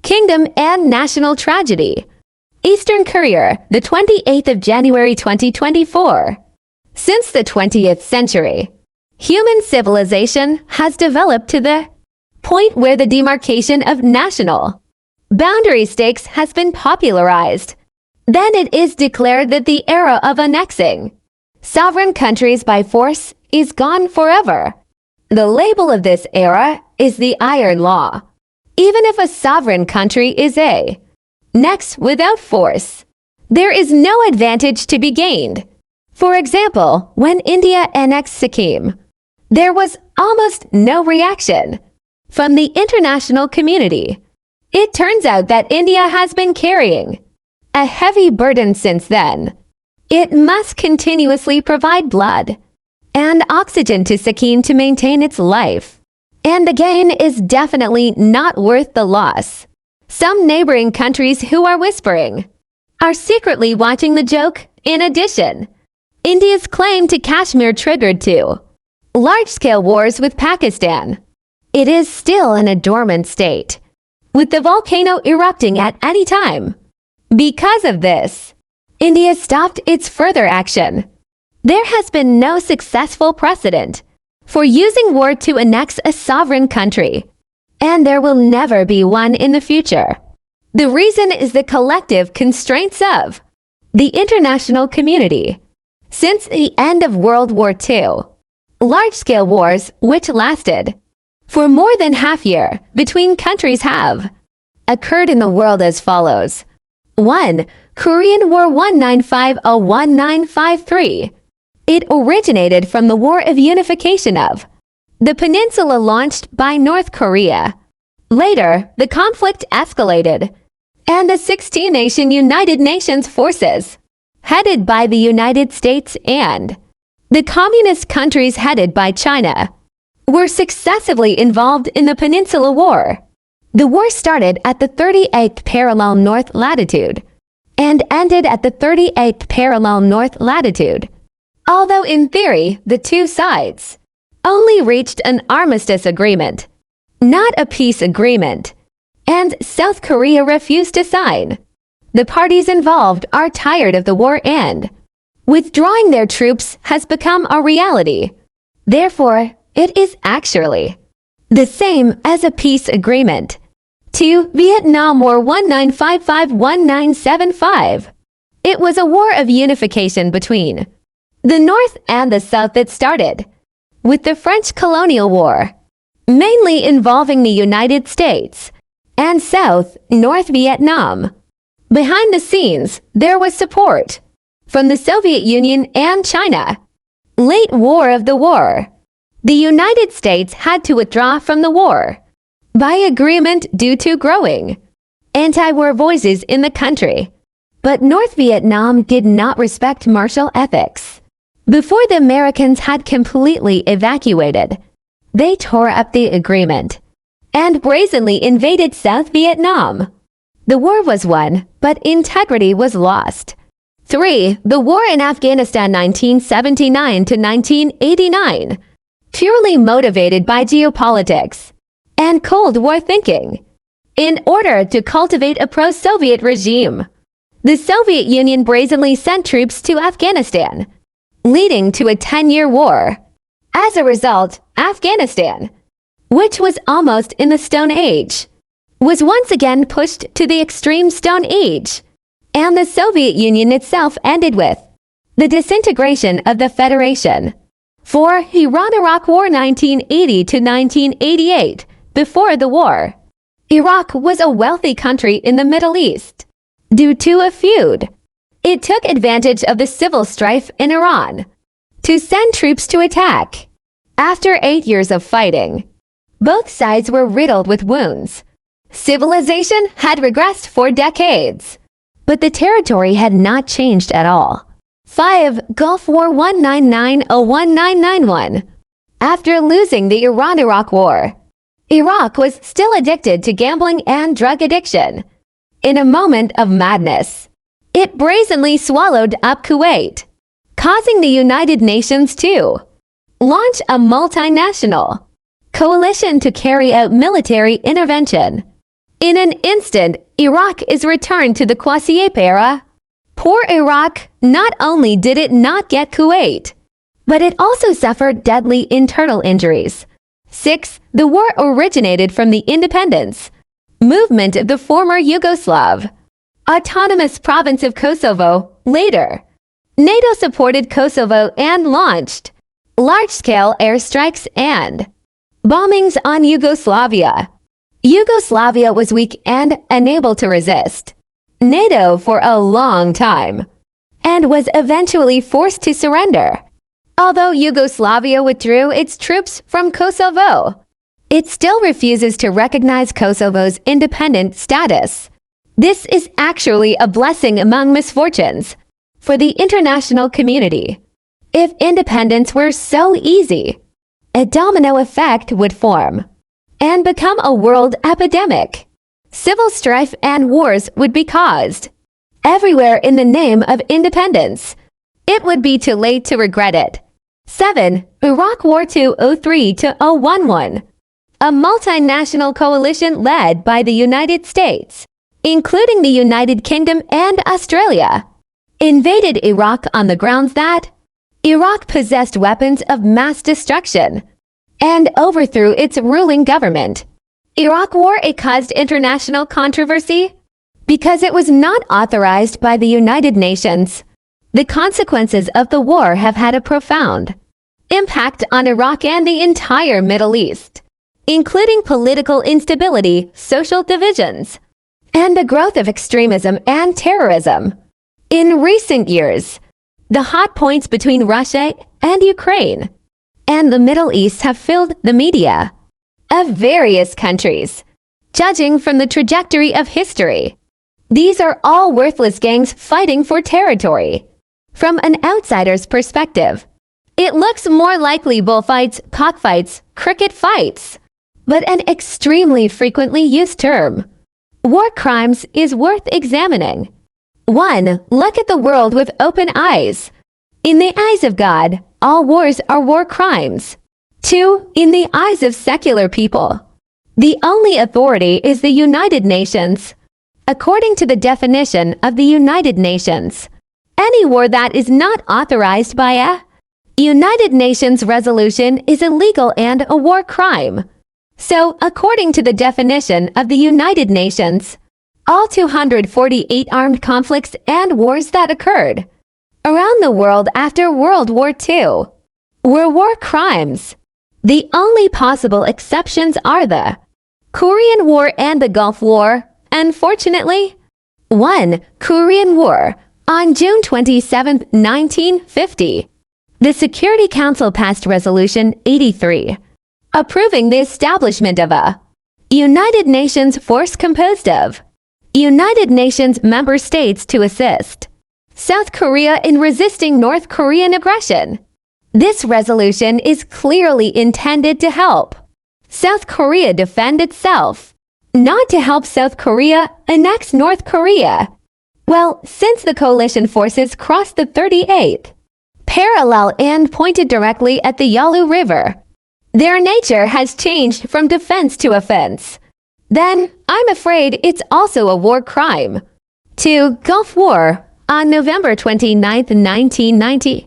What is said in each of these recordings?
Kingdom and national tragedy. Eastern Courier, the 28th of January 2024. Since the 20th century, human civilization has developed to the point where the demarcation of national boundary stakes has been popularized. Then it is declared that the era of annexing sovereign countries by force is gone forever. The label of this era is the Iron Law. Even if a sovereign country is annexed without force, there is no advantage to be gained. For example, when India annexed Sikkim, there was almost no reaction from the international community. It turns out that India has been carrying a heavy burden since then. It must continuously provide blood and oxygen to Sikkim to maintain its life. And the gain is definitely not worth the loss. Some neighboring countries who are whispering are secretly watching the joke. In addition, India's claim to Kashmir triggered two large-scale wars with Pakistan. It is still in a dormant state, with the volcano erupting at any time. Because of this, India stopped its further action. There has been no successful precedent for using war to annex a sovereign country, and there will never be one in the future. The reason is the collective constraints of the international community. Since the end of World War II, large-scale wars, which lasted for more than half a year between countries, have occurred in the world as follows. 1. Korean War 1950-1953. It originated from the War of Unification of the peninsula launched by North Korea. Later, the conflict escalated, and the 16-nation United Nations forces, headed by the United States and the communist countries headed by China, were successively involved in the Peninsula War. The war started at the 38th parallel north latitude and ended at the 38th parallel north latitude. Although in theory, the two sides only reached an armistice agreement, not a peace agreement, and South Korea refused to sign. The parties involved are tired of the war, and withdrawing their troops has become a reality. Therefore, it is actually the same as a peace agreement. 2. Vietnam War 1955-1975. It was a war of unification between the North and the South that started with the French Colonial War, mainly involving the United States and South North Vietnam. Behind the scenes, there was support from the Soviet Union and China. Late War of the War. The United States had to withdraw from the war by agreement due to growing anti-war voices in the country. But North Vietnam did not respect martial ethics. Before the Americans had completely evacuated, they tore up the agreement and brazenly invaded South Vietnam. The war was won, but integrity was lost. 3. The war in Afghanistan 1979 to 1989. Purely motivated by geopolitics and Cold War thinking. In order to cultivate a pro-Soviet regime, the Soviet Union brazenly sent troops to Afghanistan, leading to a 10-year war. As a result, Afghanistan, which was almost in the Stone Age, was once again pushed to the extreme Stone Age, and the Soviet Union itself ended with the disintegration of the Federation. 4. Iran-Iraq War 1980 to 1988. Before the war, Iraq was a wealthy country in the Middle East. Due to a feud, it took advantage of the civil strife in Iran to send troops to attack. After 8 years of fighting, both sides were riddled with wounds. Civilization had regressed for decades, but the territory had not changed at all. 5. Gulf War 1990-1991. After losing the Iran-Iraq War, Iraq was still addicted to gambling and drug addiction. In a moment of madness, it brazenly swallowed up Kuwait, causing the United Nations to launch a multinational coalition to carry out military intervention. In an instant, Iraq is returned to the Qassi era. Poor Iraq, not only did it not get Kuwait, but it also suffered deadly internal injuries. 6. The war originated from the independence movement of the former Yugoslav autonomous province of Kosovo. Later, NATO supported Kosovo and launched large-scale airstrikes and bombings on Yugoslavia. Yugoslavia was weak and unable to resist NATO for a long time and was eventually forced to surrender. Although Yugoslavia withdrew its troops from Kosovo, it still refuses to recognize Kosovo's independent status. This is actually a blessing among misfortunes for the international community. If independence were so easy, a domino effect would form and become a world epidemic. Civil strife and wars would be caused everywhere in the name of independence. It would be too late to regret it. 7. Iraq War 2003-011. A multinational coalition led by the United States, including the United Kingdom and Australia, invaded Iraq on the grounds that Iraq possessed weapons of mass destruction and overthrew its ruling government. Iraq War caused international controversy because it was not authorized by the United Nations. The consequences of the war have had a profound impact on Iraq and the entire Middle East, including political instability, social divisions, and the growth of extremism and terrorism. In recent years, the hot points between Russia and Ukraine and the Middle East have filled the media of various countries. Judging from the trajectory of history, these are all worthless gangs fighting for territory. From an outsider's perspective, it looks more likely bullfights, cockfights, cricket fights, but an extremely frequently used term. War crimes is worth examining. 1. Look at the world with open eyes. In the eyes of God, all wars are war crimes. 2. In the eyes of secular people, the only authority is the United Nations. According to the definition of the United Nations, any war that is not authorized by a United Nations resolution is illegal and a war crime. So, according to the definition of the United Nations, all 248 armed conflicts and wars that occurred around the world after World War II were war crimes. The only possible exceptions are the Korean War and the Gulf War, unfortunately. 1. Korean War. On June 27, 1950, the Security Council passed Resolution 83, approving the establishment of a United Nations force composed of United Nations member states to assist South Korea in resisting North Korean aggression. This resolution is clearly intended to help South Korea defend itself, not to help South Korea annex North Korea. Well, since the coalition forces crossed the 38th parallel and pointed directly at the Yalu River, their nature has changed from defense to offense. Then, I'm afraid it's also a war crime. 2. Gulf War. On November 29, 1990,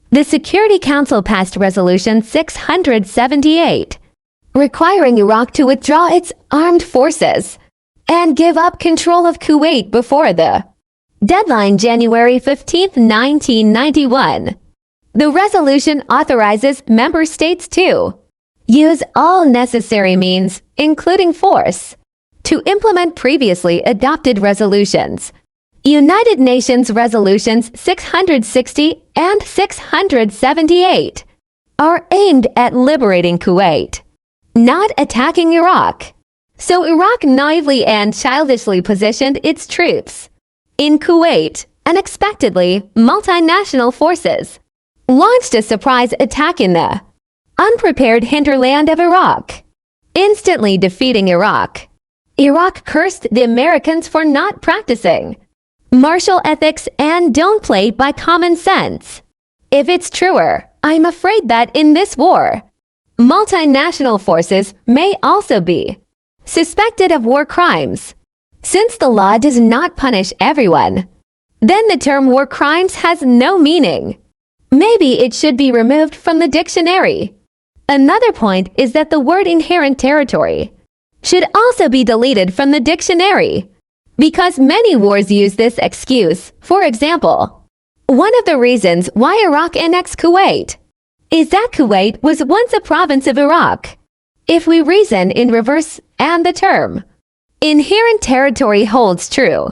the Security Council passed Resolution 678, requiring Iraq to withdraw its armed forces and give up control of Kuwait before the deadline January 15, 1991. The resolution authorizes member states to use all necessary means, including force, to implement previously adopted resolutions. United Nations Resolutions 660 and 678 are aimed at liberating Kuwait, not attacking Iraq. So Iraq naively and childishly positioned its troops in Kuwait. Unexpectedly, multinational forces launched a surprise attack in the unprepared hinterland of Iraq, instantly defeating Iraq. Iraq cursed the Americans for not practicing martial ethics and don't play by common sense. If it's truer, I'm afraid that in this war, multinational forces may also be suspected of war crimes. Since the law does not punish everyone, then the term war crimes has no meaning. Maybe it should be removed from the dictionary. Another point is that the word inherent territory should also be deleted from the dictionary, because many wars use this excuse. For example, one of the reasons why Iraq annexed Kuwait is that Kuwait was once a province of Iraq. If we reason in reverse and the term inherent territory holds true,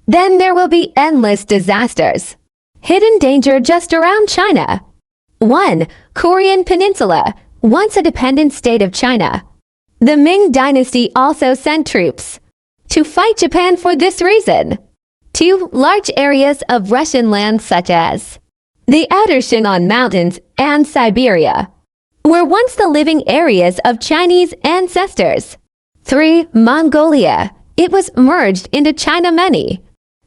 then there will be endless disasters. Hidden danger just around China. 1. Korean Peninsula, once a dependent state of China. The Ming Dynasty also sent troops to fight Japan for this reason. 2. Large areas of Russian land such as the outer Shingon Mountains and Siberia were once the living areas of Chinese ancestors. 3. Mongolia. It was merged into China many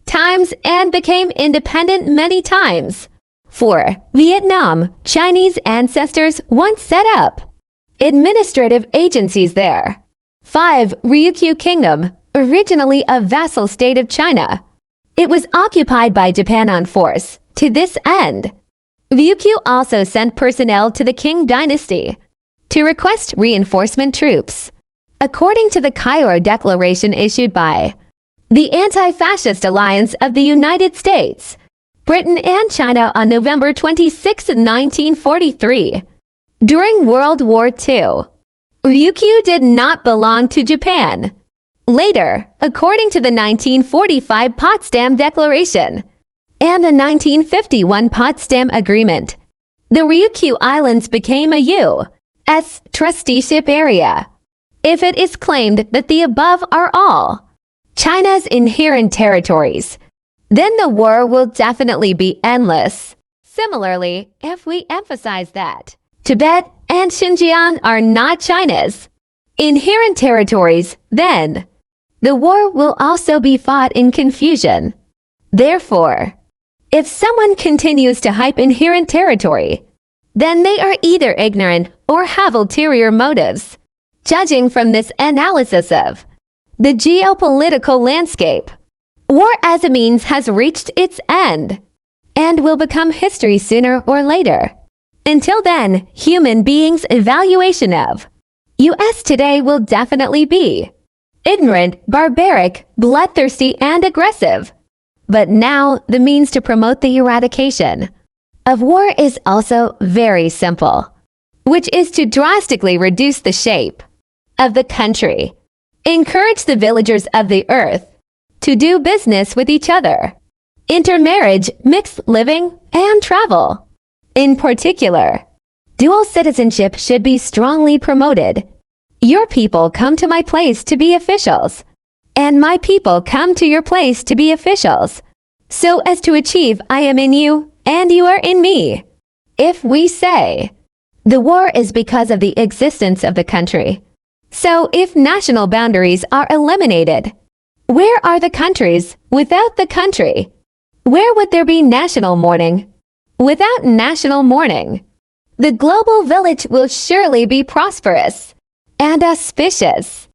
times and became independent many times. 4. Vietnam. Chinese ancestors once set up administrative agencies there. 5. Ryukyu Kingdom, originally a vassal state of China. It was occupied by Japan on force. To this end, Ryukyu also sent personnel to the Qing dynasty to request reinforcement troops. According to the Cairo Declaration issued by the Anti-Fascist Alliance of the United States, Britain and China on November 26, 1943, during World War II, Ryukyu did not belong to Japan. Later, according to the 1945 Potsdam Declaration and the 1951 Potsdam Agreement, the Ryukyu Islands became a U.S. trusteeship area. If it is claimed that the above are all China's inherent territories, then the war will definitely be endless. Similarly, if we emphasize that Tibet and Xinjiang are not China's inherent territories, then the war will also be fought in confusion. Therefore, if someone continues to hype inherent territory, then they are either ignorant or have ulterior motives. Judging from this analysis of the geopolitical landscape, war as a means has reached its end and will become history sooner or later. Until then, human beings' evaluation of U.S. today will definitely be ignorant, barbaric, bloodthirsty, and aggressive. But now, the means to promote the eradication of war is also very simple, which is to drastically reduce the shape of the country, encourage the villagers of the earth to do business with each other, intermarriage, mixed living, and travel. In particular, dual citizenship should be strongly promoted. Your people come to my place to be officials, and my people come to your place to be officials, so as to achieve I am in you and you are in me. If we say the war is because of the existence of the country, so if national boundaries are eliminated, where are the countries without the country? Where would there be national mourning? Without national mourning, the global village will surely be prosperous and auspicious.